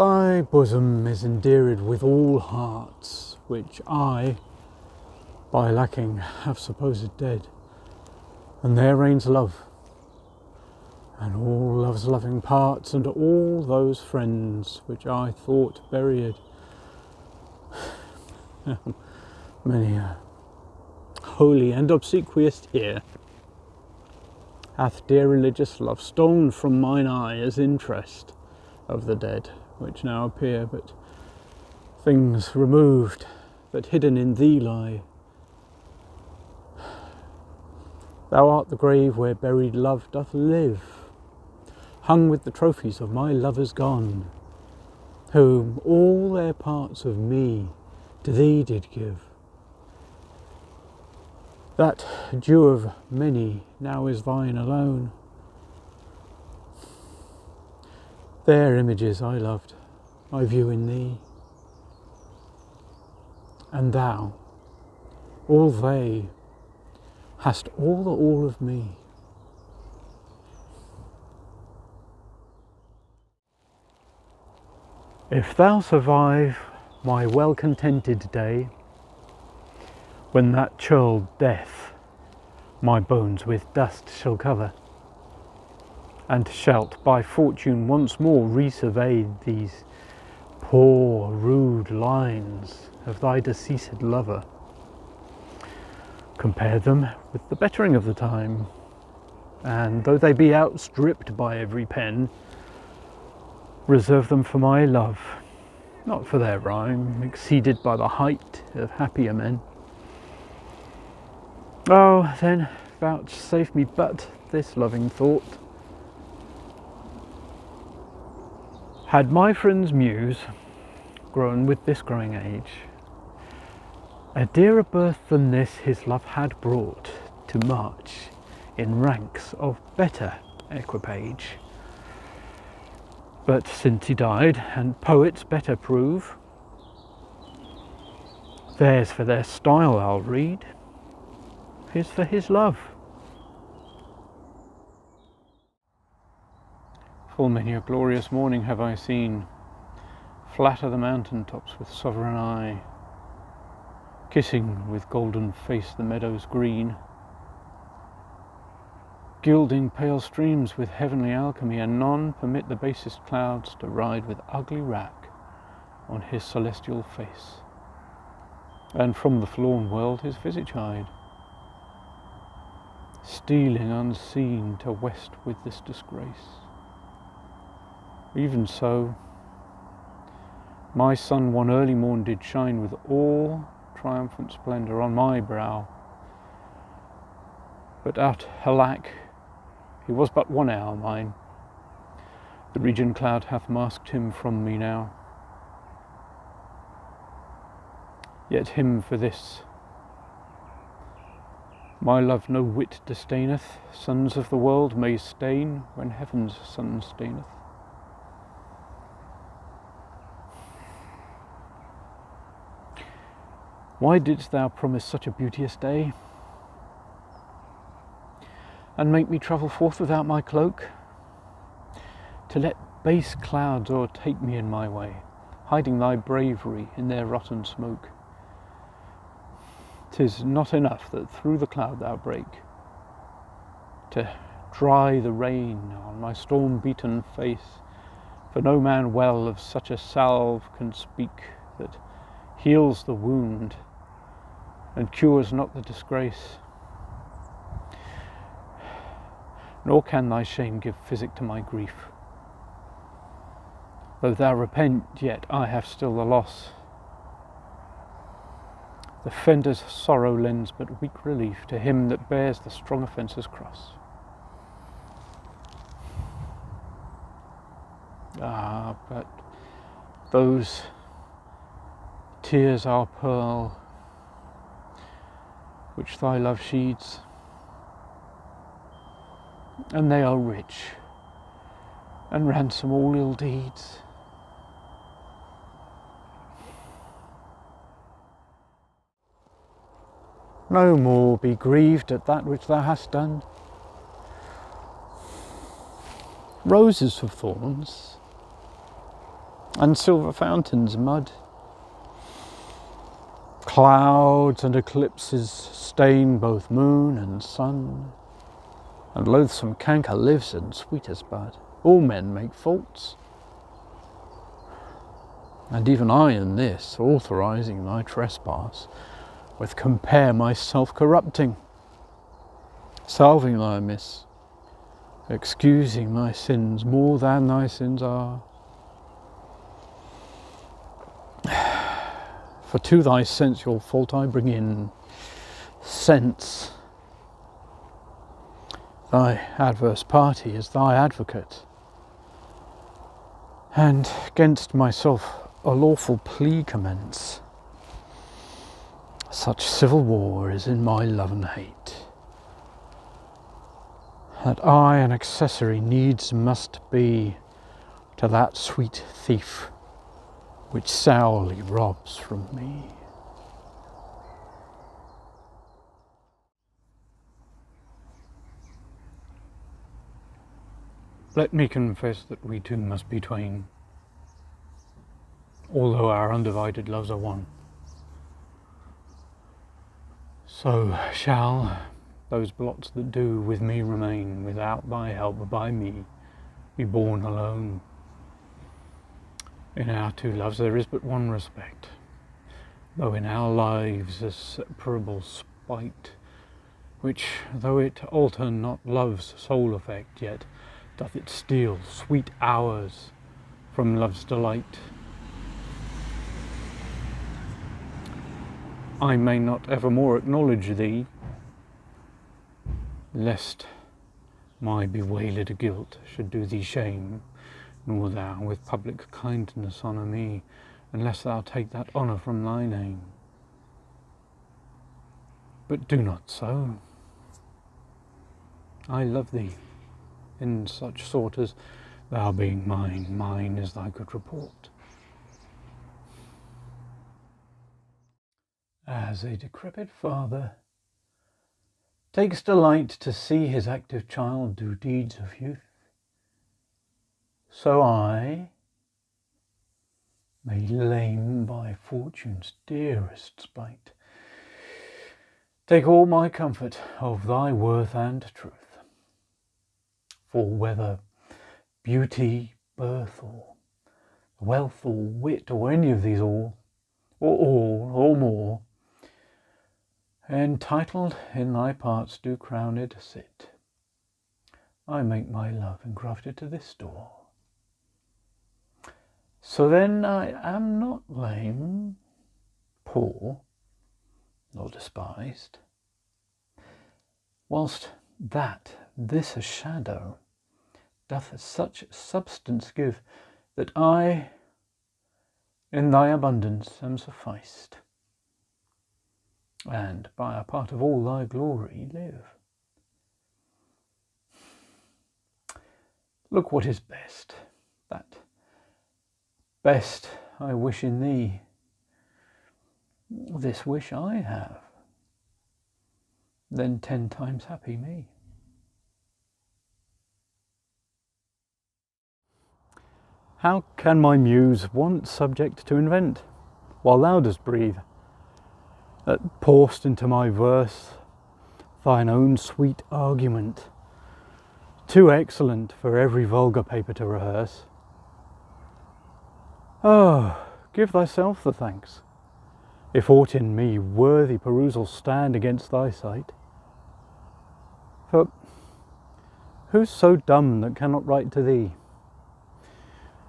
Thy bosom is endeared with all hearts, which I, by lacking, have supposed dead. And there reigns love, and all love's loving parts, and all those friends which I thought buried. Many a holy and obsequious tear hath dear religious love stolen from mine eye as interest of the dead, which now appear but things removed, that hidden in thee lie. Thou art the grave where buried love doth live, hung with the trophies of my lovers gone, whom all their parts of me to thee did give. That due of many now is thine alone. Their images I loved, I view in thee, and thou, all they, hast all the all of me. If thou survive my well-contented day, when that churled death my bones with dust shall cover, and shalt by fortune once more resurvey these poor rude lines of thy deceased lover, compare them with the bettering of the time, and though they be outstripped by every pen, reserve them for my love, not for their rhyme, exceeded by the height of happier men. Oh, then vouchsafe me but this loving thought. Had my friend's muse grown with this growing age, a dearer birth than this his love had brought to march in ranks of better equipage. But since he died, and poets better prove, theirs for their style I'll read, his for his love. Full many a glorious morning have I seen, flatter the mountain tops with sovereign eye, kissing with golden face the meadows green, gilding pale streams with heavenly alchemy, and none permit the basest clouds to ride with ugly wrack on his celestial face, and from the forlorn world his visage hide, stealing unseen to west with this disgrace. Even so, my sun one early morn did shine with all triumphant splendour on my brow, but alack, he was but 1 hour mine. The region cloud hath masked him from me now. Yet him for this my love no whit disdaineth. Sons of the world may stain when heaven's sun staineth. Why didst thou promise such a beauteous day, and make me travel forth without my cloak, to let base clouds o'ertake me in my way, hiding thy bravery in their rotten smoke? 'Tis not enough that through the cloud thou break, to dry the rain on my storm-beaten face, for no man well of such a salve can speak, that heals the wound and cures not the disgrace. Nor can thy shame give physic to my grief. Though thou repent, yet I have still the loss. The fender's sorrow lends but weak relief to him that bears the strong offence's cross. Ah, but those tears are pearl which thy love sheeds, and they are rich and ransom all ill deeds. No more be grieved at that which thou hast done. Roses have thorns, and silver fountains mud. Clouds and eclipses stain both moon and sun, and loathsome canker lives in sweetest bud. All men make faults, and even I in this, authorizing thy trespass, with compare myself corrupting, salving thy amiss, excusing thy sins more than thy sins are. For to thy sensual fault I bring in sense. Thy adverse party is thy advocate, and 'gainst myself a lawful plea commence. Such civil war is in my love and hate, that I an accessory needs must be to that sweet thief which sourly robs from me. Let me confess that we two must be twain, although our undivided loves are one. So shall those blots that do with me remain, without thy help by me, be borne alone. In our two loves there is but one respect, though in our lives a separable spite, which, though it alter not love's sole effect, yet doth it steal sweet hours from love's delight. I may not evermore acknowledge thee, lest my bewailed guilt should do thee shame, nor thou with public kindness honour me, unless thou take that honour from thy name. But do not so. I love thee in such sort as, thou being mine, mine is thy good report. As a decrepit father takes delight to see his active child do deeds of youth, so I, made lame by fortune's dearest spite, take all my comfort of thy worth and truth. For whether beauty, birth, or wealth, or wit, or any of these all, or more, entitled in thy parts do crowned sit, I make my love engrafted to this door. So then I am not lame, poor, nor despised, whilst this a shadow doth such substance give, that I in thy abundance am sufficed, and by a part of all thy glory live. Look what is best, that best I wish in thee, this wish I have, then 10 times happy me. How can my muse want subject to invent, while thou dost breathe, that pour'st into my verse thine own sweet argument, too excellent for every vulgar paper to rehearse? Oh, give thyself the thanks, if aught in me worthy perusal stand against thy sight. For who's so dumb that cannot write to thee,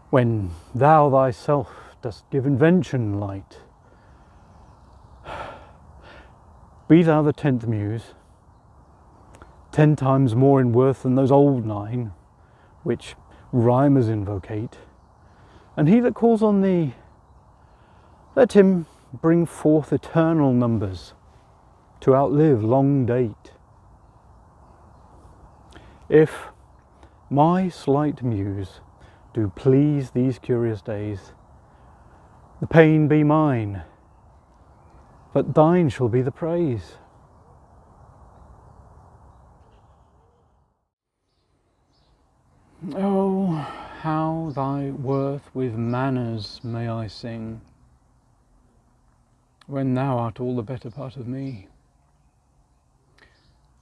when thou thyself dost give invention light? Be thou the 10th muse, 10 times more in worth than those old 9, which rhymers invocate, and he that calls on thee, let him bring forth eternal numbers to outlive long date. If my slight muse do please these curious days, the pain be mine, but thine shall be the praise. Oh, how thy worth with manners may I sing, when thou art all the better part of me?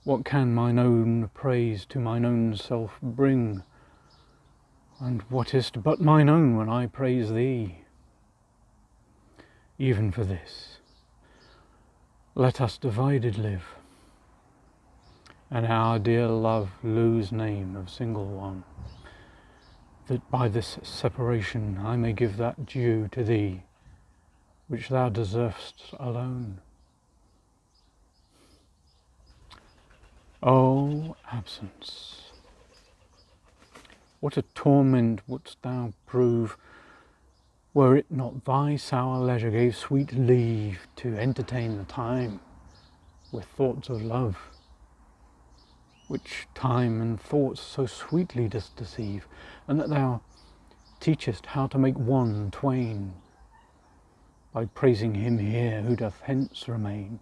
What can mine own praise to mine own self bring? And what is't but mine own when I praise thee? Even for this, let us divided live, and our dear love lose name of single one, that by this separation I may give that due to thee, which thou deserv'st alone. O absence, what a torment wouldst thou prove, were it not thy sour leisure gave sweet leave to entertain the time with thoughts of love, which time and thoughts so sweetly dost deceive, and that thou teachest how to make one twain, by praising him here who doth hence remain.